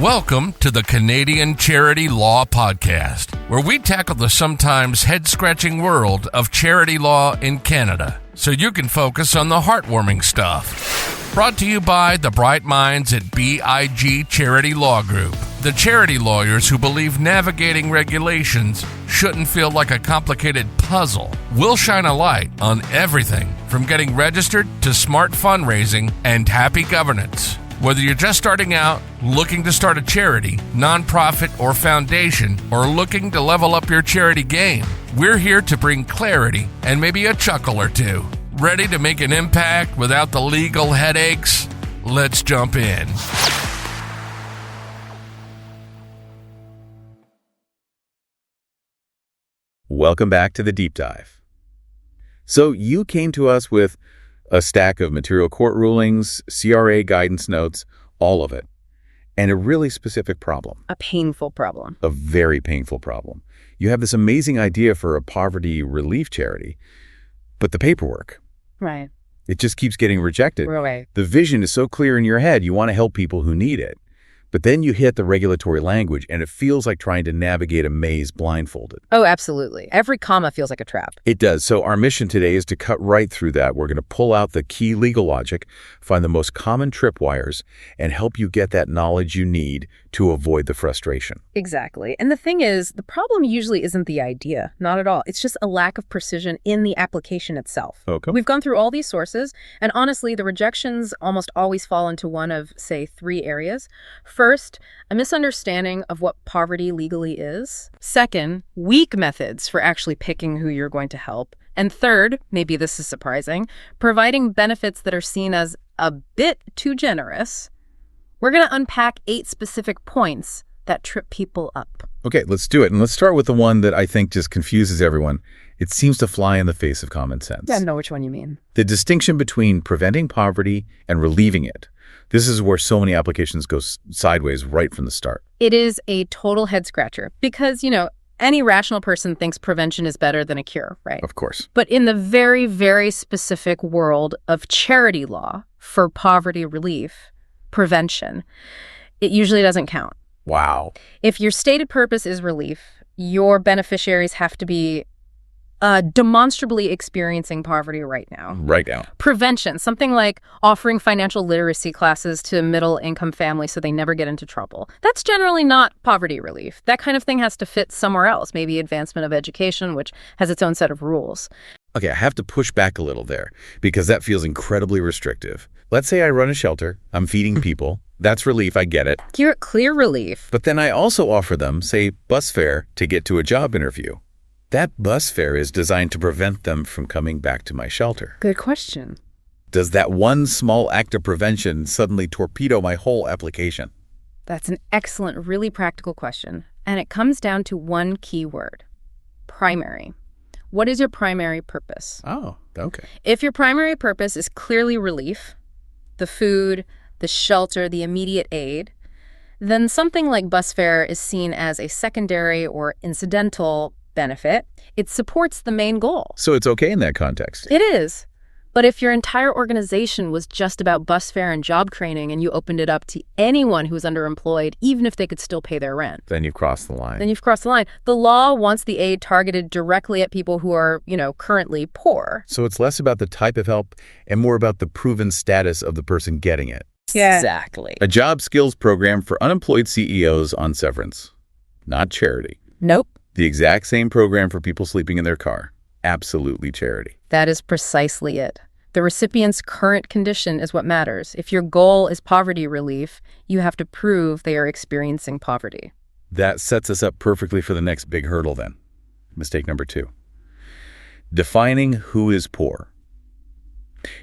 Welcome to the Canadian Charity Law Podcast, where we tackle the sometimes head-scratching world of charity law in Canada, so you can focus on the heartwarming stuff. Brought to you by the bright minds at B.I.G. Charity Law Group, the charity lawyers who believe navigating regulations shouldn't feel like a complicated puzzle. We'll shine a light on everything from getting registered to smart fundraising and happy governance. Whether you're just starting out, looking to start a charity, nonprofit, or foundation, or looking to level up your charity game, we're here to bring clarity and maybe a chuckle or two. Ready to make an impact without the legal headaches? Let's jump in. Welcome back to the Deep Dive. So you came to us with a stack of material court rulings, CRA guidance notes, all of it, and a really specific problem. A painful problem. A very painful problem. You have this amazing idea for a poverty relief charity, but the paperwork. Right. It just keeps getting rejected. Right. The vision is so clear in your head, you want to help people who need it. But then you hit the regulatory language, and it feels like trying to navigate a maze blindfolded. Oh, absolutely. Every comma feels like a trap. It does. So our mission today is to cut right through that. We're going to pull out the key legal logic, find the most common tripwires, and help you get that knowledge you need to avoid the frustration. Exactly. And the thing is, the problem usually isn't the idea. Not at all. It's just a lack of precision in the application itself. Okay. We've gone through all these sources, and honestly, the rejections almost always fall into one of, say, three areas. First, a misunderstanding of what poverty legally is. Second, weak methods for actually picking who you're going to help. And third, maybe this is surprising, providing benefits that are seen as a bit too generous. We're going to unpack 8 specific points that trip people up. Okay, let's do it. And let's start with the one that I think just confuses everyone. It seems to fly in the face of common sense. Yeah, I know which one you mean. The distinction between preventing poverty and relieving it. This is where so many applications go sideways right from the start. It is a total head-scratcher because, any rational person thinks prevention is better than a cure, right? Of course. But in the very, very specific world of charity law for poverty relief, prevention, it usually doesn't count. Wow. If your stated purpose is relief, your beneficiaries have to be demonstrably experiencing poverty right now. Right now. Prevention, something like offering financial literacy classes to middle-income families so they never get into trouble. That's generally not poverty relief. That kind of thing has to fit somewhere else, maybe advancement of education, which has its own set of rules. Okay, I have to push back a little there because that feels incredibly restrictive. Let's say I run a shelter, I'm feeding people. That's relief, I get it. Clear relief. But then I also offer them, say, bus fare to get to a job interview. That bus fare is designed to prevent them from coming back to my shelter. Good question. Does that one small act of prevention suddenly torpedo my whole application? That's an excellent, really practical question. And it comes down to one key word: primary. What is your primary purpose? Oh, okay. If your primary purpose is clearly relief, the food, the shelter, the immediate aid, then something like bus fare is seen as a secondary or incidental benefit. It supports the main goal. So it's okay in that context? It is. But if your entire organization was just about bus fare and job training and you opened it up to anyone who's underemployed, even if they could still pay their rent, Then you've crossed the line. then you've crossed the line. The law wants the aid targeted directly at people who are, currently poor. So it's less about the type of help and more about the proven status of the person getting it. Yeah. Exactly. A job skills program for unemployed CEOs on severance. Not charity. Nope. The exact same program for people sleeping in their car. Absolutely charity. That is precisely it. The recipient's current condition is what matters. If your goal is poverty relief, you have to prove they are experiencing poverty. That sets us up perfectly for the next big hurdle then. Mistake number 2. Defining who is poor.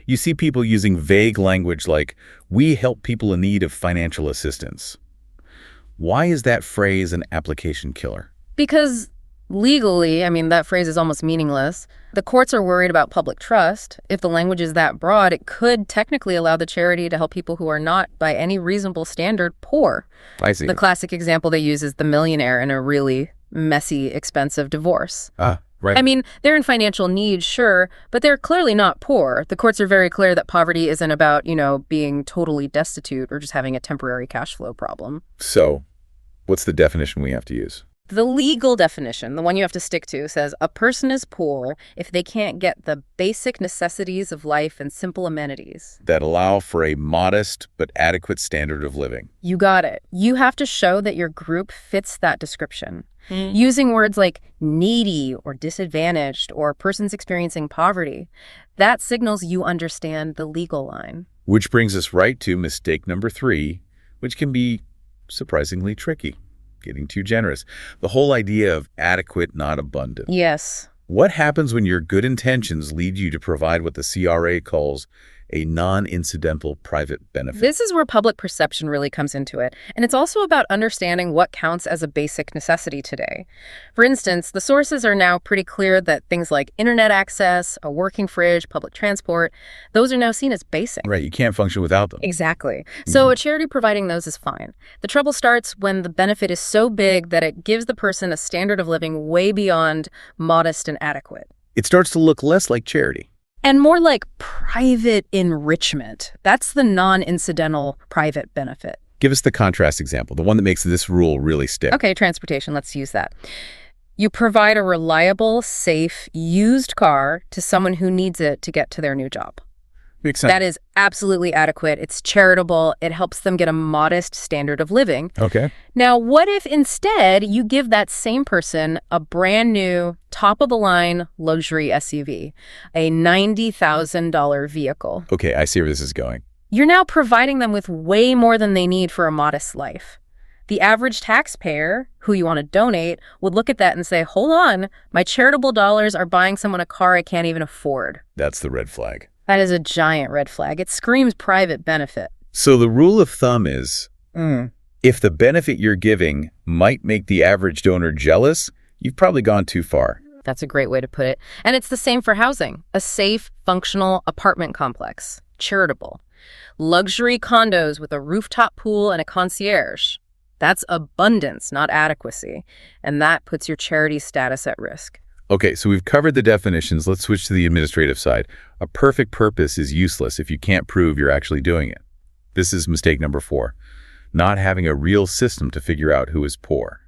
You see people using vague language like, "We help people in need of financial assistance." Why is that phrase an application killer? Because legally, that phrase is almost meaningless. The courts are worried about public trust. If the language is that broad, it could technically allow the charity to help people who are not, by any reasonable standard, poor. I see. The classic example they use is the millionaire in a really messy, expensive divorce. Right. I mean, they're in financial need, sure, but they're clearly not poor. The courts are very clear that poverty isn't about, being totally destitute or just having a temporary cash flow problem. So, what's the definition we have to use? The legal definition, the one you have to stick to, says a person is poor if they can't get the basic necessities of life and simple amenities That allow for a modest but adequate standard of living. You got it. You have to show that your group fits that description. Using words like needy or disadvantaged or persons experiencing poverty, that signals you understand the legal line. Which brings us right to mistake number 3, which can be surprisingly tricky. Getting too generous. The whole idea of adequate, not abundant. Yes. What happens when your good intentions lead you to provide what the CRA calls a non-incidental private benefit? This is where public perception really comes into it. And it's also about understanding what counts as a basic necessity today. For instance, the sources are now pretty clear that things like internet access, a working fridge, public transport, those are now seen as basic. Right, you can't function without them. Exactly. So a charity providing those is fine. The trouble starts when the benefit is so big that it gives the person a standard of living way beyond modest and adequate. It starts to look less like charity. And more like private enrichment. That's the non-incidental private benefit. Give us the contrast example, the one that makes this rule really stick. Okay, transportation, let's use that. You provide a reliable, safe, used car to someone who needs it to get to their new job. Makes sense. That is absolutely adequate. It's charitable. It helps them get a modest standard of living. Okay. Now, what if instead you give that same person a brand new, top-of-the-line luxury SUV, a $90,000 vehicle? Okay, I see where this is going. You're now providing them with way more than they need for a modest life. The average taxpayer who you want to donate would look at that and say, hold on, my charitable dollars are buying someone a car I can't even afford. That's the red flag. That is a giant red flag. It screams private benefit. So the rule of thumb is, if the benefit you're giving might make the average donor jealous, you've probably gone too far. That's a great way to put it. And it's the same for housing. A safe, functional apartment complex. Charitable. Luxury condos with a rooftop pool and a concierge. That's abundance, not adequacy. And that puts your charity status at risk. Okay, so we've covered the definitions. Let's switch to the administrative side. A perfect purpose is useless if you can't prove you're actually doing it. This is mistake number 4, not having a real system to figure out who is poor.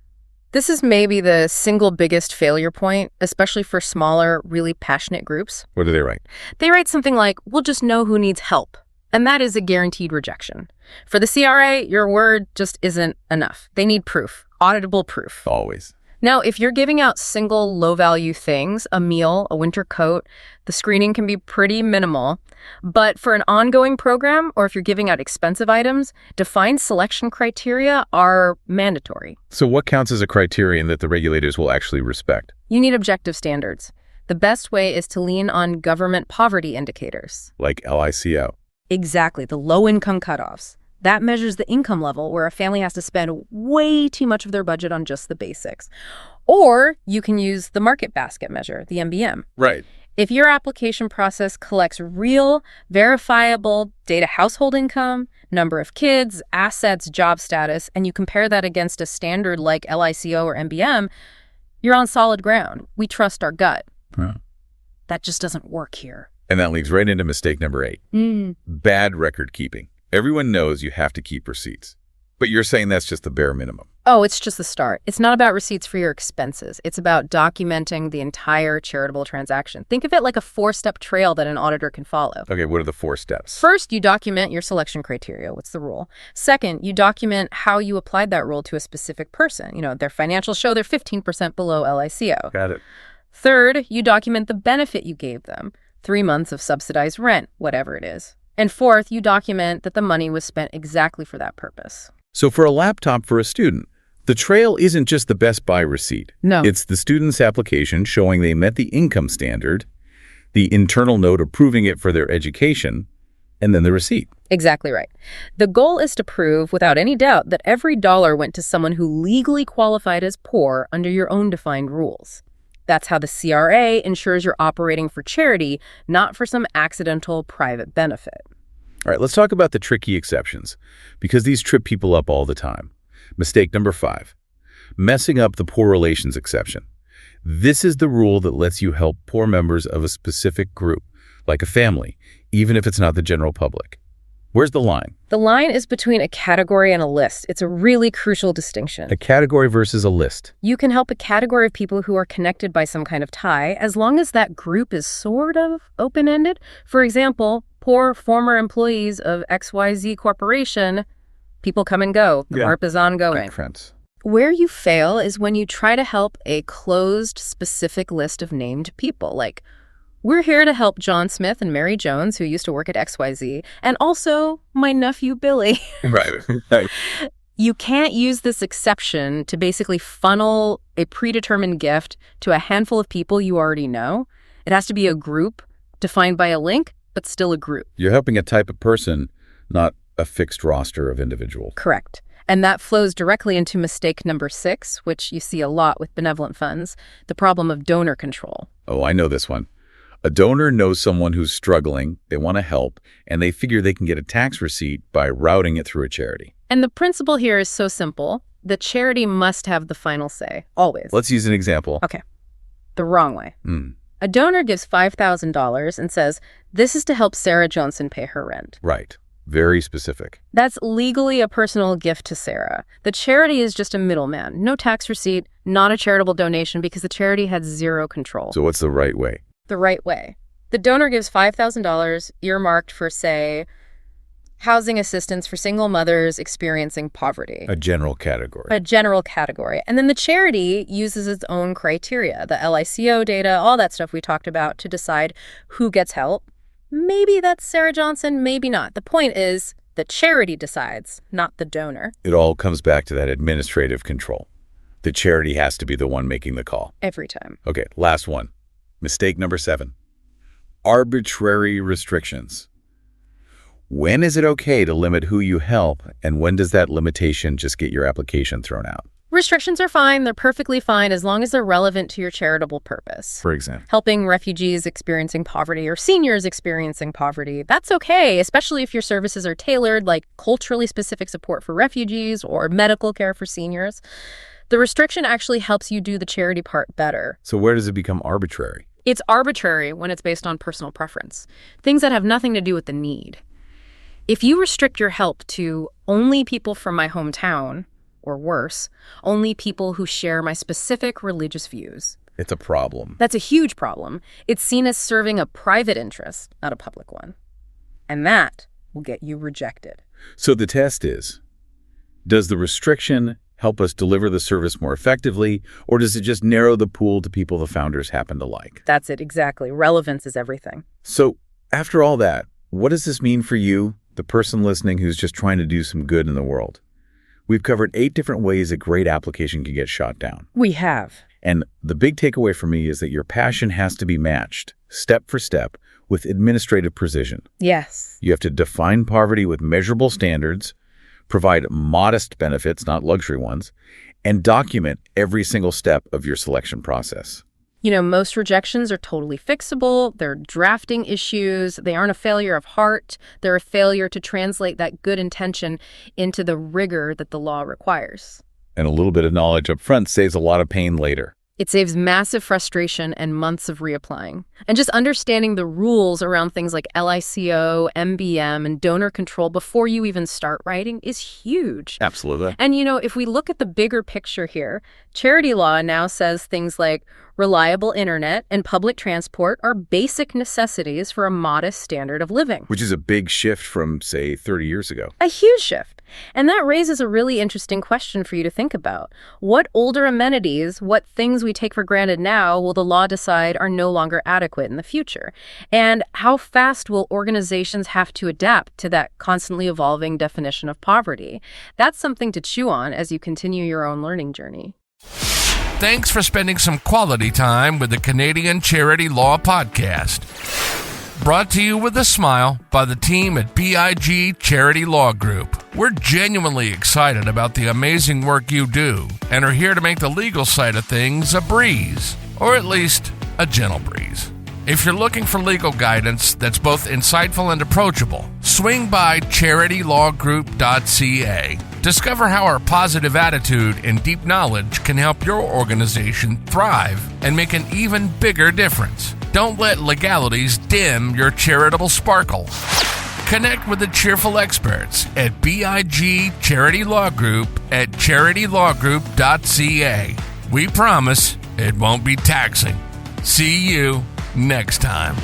This is maybe the single biggest failure point, especially for smaller, really passionate groups. What do they write? They write something like, we'll just know who needs help. And that is a guaranteed rejection. For the CRA, your word just isn't enough. They need proof, auditable proof. Always. Now, if you're giving out single low-value things, a meal, a winter coat, the screening can be pretty minimal. But for an ongoing program, or if you're giving out expensive items, defined selection criteria are mandatory. So what counts as a criterion that the regulators will actually respect? You need objective standards. The best way is to lean on government poverty indicators. Like LICO. Exactly, the low-income cutoffs. That measures the income level where a family has to spend way too much of their budget on just the basics. Or you can use the market basket measure, the MBM. Right. If your application process collects real, verifiable data, household income, number of kids, assets, job status, and you compare that against a standard like LICO or MBM, you're on solid ground. We trust our gut. Huh. That just doesn't work here. And that leads right into mistake number 8. Bad record keeping. Everyone knows you have to keep receipts. But you're saying that's just the bare minimum. Oh, it's just the start. It's not about receipts for your expenses. It's about documenting the entire charitable transaction. Think of it like a 4-step trail that an auditor can follow. Okay, what are the 4 steps? First, you document your selection criteria. What's the rule? Second, you document how you applied that rule to a specific person. Their financials show they're 15% below LICO. Got it. Third, you document the benefit you gave them. 3 months of subsidized rent, whatever it is. And fourth, you document that the money was spent exactly for that purpose. So for a laptop for a student, the trail isn't just the Best Buy receipt. No. It's the student's application showing they met the income standard, the internal note approving it for their education, and then the receipt. Exactly right. The goal is to prove without any doubt that every dollar went to someone who legally qualified as poor under your own defined rules. That's how the CRA ensures you're operating for charity, not for some accidental private benefit. All right, let's talk about the tricky exceptions, because these trip people up all the time. Mistake number 5, messing up the poor relations exception. This is the rule that lets you help poor members of a specific group, like a family, even if it's not the general public. Where's the line? The line is between a category and a list. It's a really crucial distinction. A category versus a list. You can help a category of people who are connected by some kind of tie, as long as that group is sort of open-ended. For example, poor former employees of XYZ Corporation, people come and go. The ARP is ongoing. Friends. Where you fail is when you try to help a closed, specific list of named people, like, we're here to help John Smith and Mary Jones, who used to work at XYZ, and also my nephew Billy. Right. You can't use this exception to basically funnel a predetermined gift to a handful of people you already know. It has to be a group defined by a link, but still a group. You're helping a type of person, not a fixed roster of individuals. Correct. And that flows directly into mistake number 6, which you see a lot with benevolent funds, the problem of donor control. Oh, I know this one. A donor knows someone who's struggling, they want to help, and they figure they can get a tax receipt by routing it through a charity. And the principle here is so simple. The charity must have the final say, always. Let's use an example. Okay. The wrong way. A donor gives $5,000 and says, this is to help Sarah Johnson pay her rent. Right. Very specific. That's legally a personal gift to Sarah. The charity is just a middleman. No tax receipt, not a charitable donation, because the charity had zero control. So what's the right way? The right way. The donor gives $5,000 earmarked for, say, housing assistance for single mothers experiencing poverty. A general category. A general category. And then the charity uses its own criteria, the LICO data, all that stuff we talked about, to decide who gets help. Maybe that's Sarah Johnson, maybe not. The point is the charity decides, not the donor. It all comes back to that administrative control. The charity has to be the one making the call. Every time. Okay, last one. Mistake number 7. Arbitrary restrictions. When is it okay to limit who you help, and when does that limitation just get your application thrown out? Restrictions are fine. They're perfectly fine as long as they're relevant to your charitable purpose. For example? Helping refugees experiencing poverty or seniors experiencing poverty. That's okay, especially if your services are tailored, like culturally specific support for refugees or medical care for seniors. The restriction actually helps you do the charity part better. So where does it become arbitrary? It's arbitrary when it's based on personal preference, things that have nothing to do with the need. If you restrict your help to only people from my hometown, or worse, only people who share my specific religious views, It's a problem. that's a huge problem. It's seen as serving a private interest, not a public one. And that will get you rejected. So the test is, does the restriction help us deliver the service more effectively, or does it just narrow the pool to people the founders happen to like? That's it, exactly. Relevance is everything. So after all that, what does this mean for you, the person listening who's just trying to do some good in the world? We've covered 8 different ways a great application can get shot down. We have. And the big takeaway for me is that your passion has to be matched, step for step, with administrative precision. Yes. You have to define poverty with measurable standards, provide modest benefits, not luxury ones, and document every single step of your selection process. You know, most rejections are totally fixable. They're drafting issues. They aren't a failure of heart. They're a failure to translate that good intention into the rigor that the law requires. And a little bit of knowledge up front saves a lot of pain later. It saves massive frustration and months of reapplying. And just understanding the rules around things like LICO, MBM, and donor control before you even start writing is huge. Absolutely. And, you know, if we look at the bigger picture here, charity law now says things like reliable internet and public transport are basic necessities for a modest standard of living. Which is a big shift from, say, 30 years ago. A huge shift. And that raises a really interesting question for you to think about. What older amenities, what things we take for granted now, will the law decide are no longer adequate in the future? And how fast will organizations have to adapt to that constantly evolving definition of poverty? That's something to chew on as you continue your own learning journey. Thanks for spending some quality time with the Canadian Charity Law Podcast. Brought to you with a smile by the team at B.I.G. Charity Law Group. We're genuinely excited about the amazing work you do and are here to make the legal side of things a breeze, or at least a gentle breeze. If you're looking for legal guidance that's both insightful and approachable, swing by CharityLawGroup.ca Discover how our positive attitude and deep knowledge can help your organization thrive and make an even bigger difference. Don't let legalities dim your charitable sparkle. Connect with the cheerful experts at B.I.G. Charity Law Group at charitylawgroup.ca. We promise it won't be taxing. See you next time.